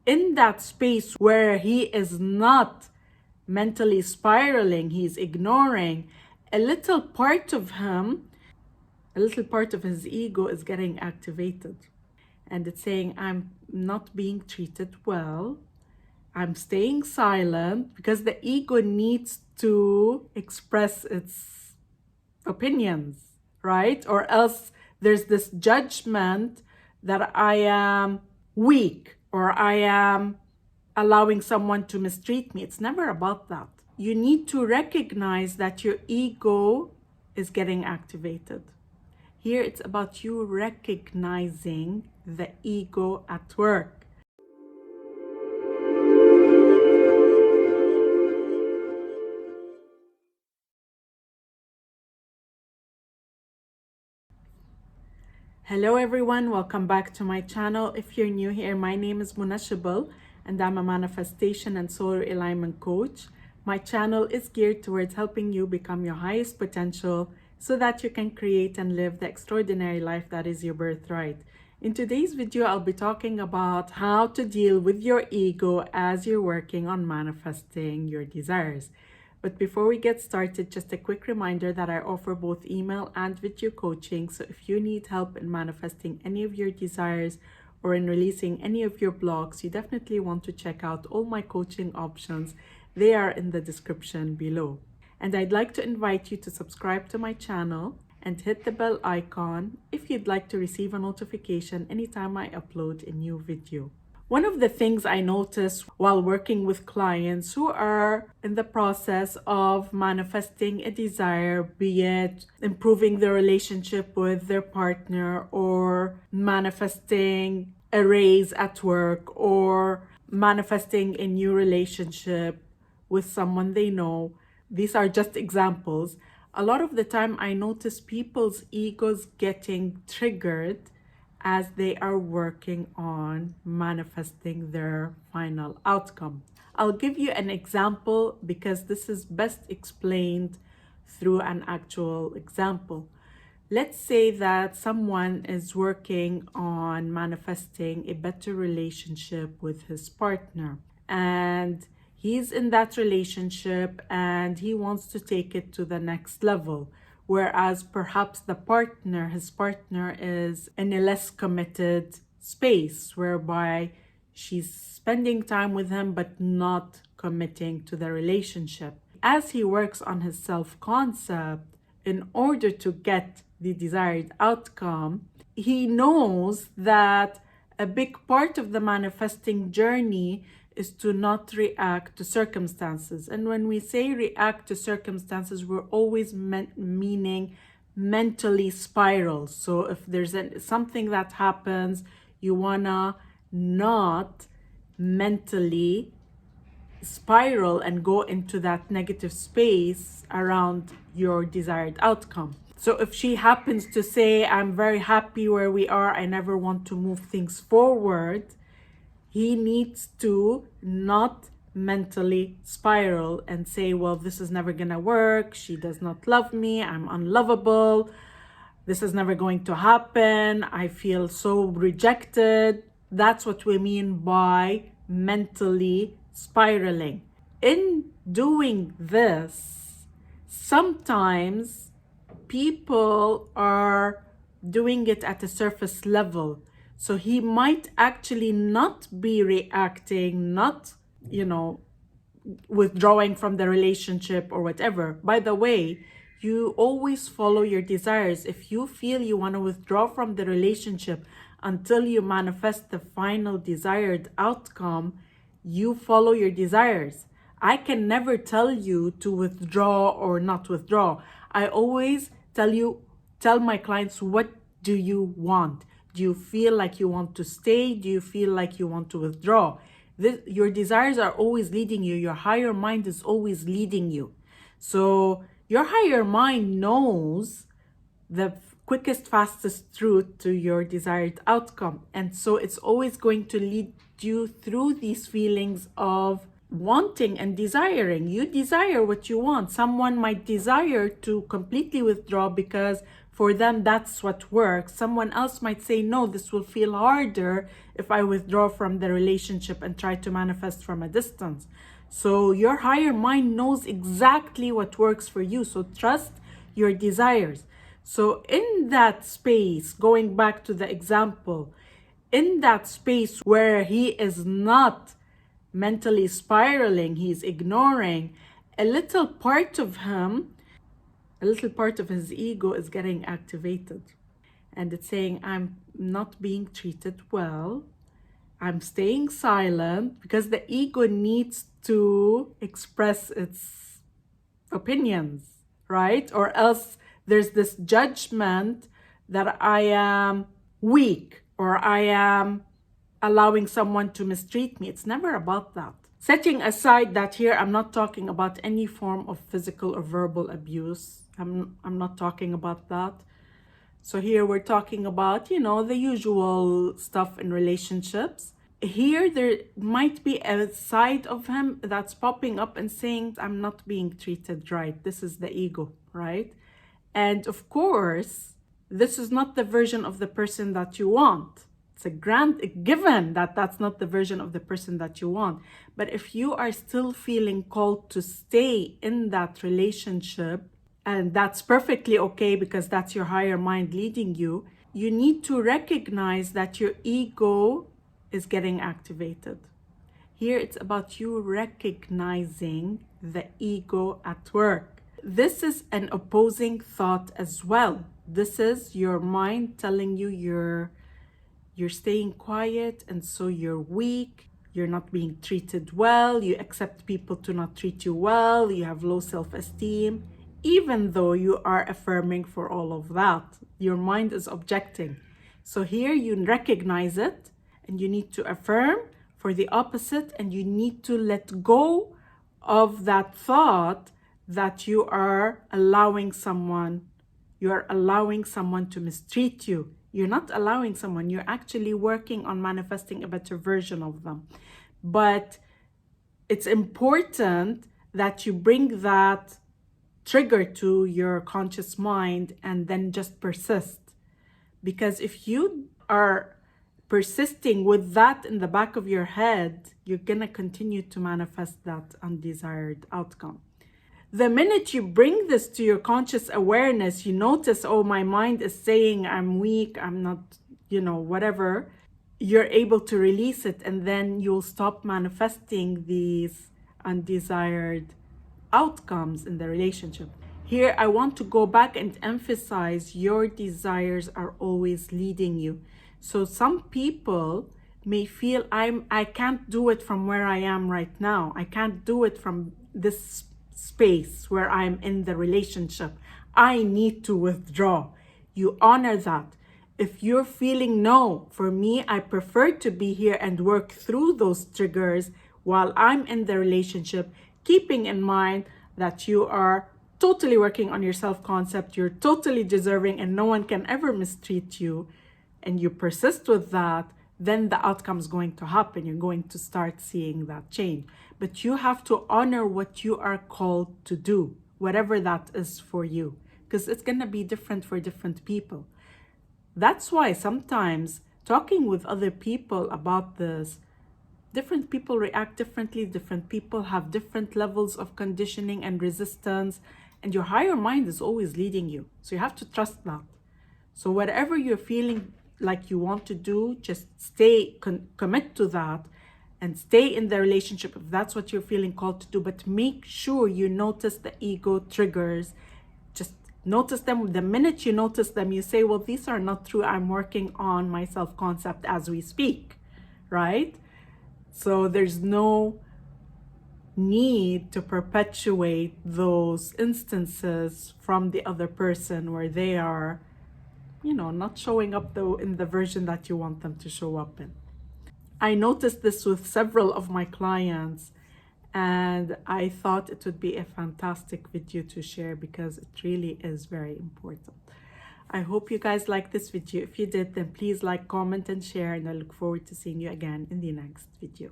in that space where he is not mentally spiraling, he's ignoring, a little part of him, a little part of his ego is getting activated. And it's saying, I'm not being treated well. I'm staying silent, because the ego needs to express its opinions, right? Or else there's this judgment that I am weak, or I am allowing someone to mistreat me. It's never about that. You need to recognize that your ego is getting activated. Here it's about you recognizing the ego at work. Hello everyone, welcome back to my channel. If you're new here, my name is Irresistible and I'm a manifestation and solar alignment coach. My channel is geared towards helping you become your highest potential so that you can create and live the extraordinary life that is your birthright. In today's video, I'll be talking about how to deal with your ego as you're working on manifesting your desires. But before we get started, just a quick reminder that I offer both email and video coaching. So if you need help in manifesting any of your desires or in releasing any of your blocks, you definitely want to check out all my coaching options. They are in the description below. And I'd like to invite you to subscribe to my channel and hit the bell icon if you'd like to receive a notification anytime I upload a new video. One of the things I notice while working with clients who are in the process of manifesting a desire, be it improving their relationship with their partner, or manifesting a raise at work, or manifesting a new relationship with someone they know, these are just examples. A lot of the time I notice people's egos getting triggered as they are working on manifesting their final outcome. I'll give you an example because this is best explained through an actual example. Let's say that someone is working on manifesting a better relationship with his partner, and he's in that relationship and he wants to take it to the next level. Whereas perhaps his partner is in a less committed space, whereby she's spending time with him but not committing to the relationship. As he works on his self-concept in order to get the desired outcome, he knows that a big part of the manifesting journey is to not react to circumstances. And when we say react to circumstances, we're always meaning mentally spiral. So if there's something that happens, you wanna not mentally spiral and go into that negative space around your desired outcome. So if she happens to say, I'm very happy where we are, I never want to move things forward, he needs to not mentally spiral and say, well, this is never gonna work. She does not love me. I'm unlovable. This is never going to happen. I feel so rejected. That's what we mean by mentally spiraling. In doing this, sometimes people are doing it at a surface level. So he might actually not be reacting, not, withdrawing from the relationship or whatever. By the way, you always follow your desires. If you feel you want to withdraw from the relationship until you manifest the final desired outcome, you follow your desires. I can never tell you to withdraw or not withdraw. I always tell my clients, what do you want? Do you feel like you want to stay? Do you feel like you want to withdraw? Your desires are always leading you. Your higher mind is always leading you. So your higher mind knows the quickest, fastest route to your desired outcome. And so it's always going to lead you through these feelings of wanting and desiring. You desire what you want. Someone might desire to completely withdraw because For them, that's what works. Someone else might say, no, this will feel harder if I withdraw from the relationship and try to manifest from a distance. So your higher mind knows exactly what works for you. So trust your desires. So in that space, going back to the example, in that space where he is not mentally spiraling, he's ignoring, a little part of him, a little part of his ego is getting activated. And it's saying, I'm not being treated well. I'm staying silent, because the ego needs to express its opinions, right? Or else there's this judgment that I am weak, or I am allowing someone to mistreat me. It's never about that. Setting aside that here, I'm not talking about any form of physical or verbal abuse. I'm not talking about that. So here we're talking about, the usual stuff in relationships. Here there might be a side of him that's popping up and saying, I'm not being treated right. This is the ego, right? And of course, this is not the version of the person that you want. It's a given that that's not the version of the person that you want. But if you are still feeling called to stay in that relationship, and that's perfectly okay because that's your higher mind leading you, you need to recognize that your ego is getting activated. Here it's about you recognizing the ego at work. This is an opposing thought as well. This is your mind telling you you're staying quiet, and so you're weak, you're not being treated well, you accept people to not treat you well, you have low self-esteem, even though you are affirming for all of that. Your mind is objecting. So here you recognize it, and you need to affirm for the opposite, and you need to let go of that thought that you are allowing someone to mistreat you. You're not allowing someone, you're actually working on manifesting a better version of them. But it's important that you bring that trigger to your conscious mind and then just persist. Because if you are persisting with that in the back of your head, you're gonna continue to manifest that undesired outcome. The minute you bring this to your conscious awareness, you notice, oh, my mind is saying I'm weak, I'm not, whatever. You're able to release it, and then you'll stop manifesting these undesired outcomes in the relationship. Here, I want to go back and emphasize your desires are always leading you. So some people may feel I can't do it from where I am right now. I can't do it from this space where I'm in the relationship. I need to withdraw. You honor that. If you're feeling, no, for me, I prefer to be here and work through those triggers while I'm in the relationship, keeping in mind that you are totally working on your self-concept, you're totally deserving, and no one can ever mistreat you, and you persist with that, then the outcome is going to happen. You're going to start seeing that change. But you have to honor what you are called to do, whatever that is for you, because it's going to be different for different people. That's why sometimes talking with other people about this, different people react differently, different people have different levels of conditioning and resistance, and your higher mind is always leading you. So you have to trust that. So whatever you're feeling like you want to do, just stay, commit to that, and stay in the relationship if that's what you're feeling called to do. But make sure you notice the ego triggers. Just notice them. The minute you notice them, you say, well, these are not true. I'm working on my self-concept as we speak, right? So there's no need to perpetuate those instances from the other person where they are, not showing up though in the version that you want them to show up in. I noticed this with several of my clients, and I thought it would be a fantastic video to share because it really is very important. I hope you guys like this video. If you did, then please like, comment, and share, and I look forward to seeing you again in the next video.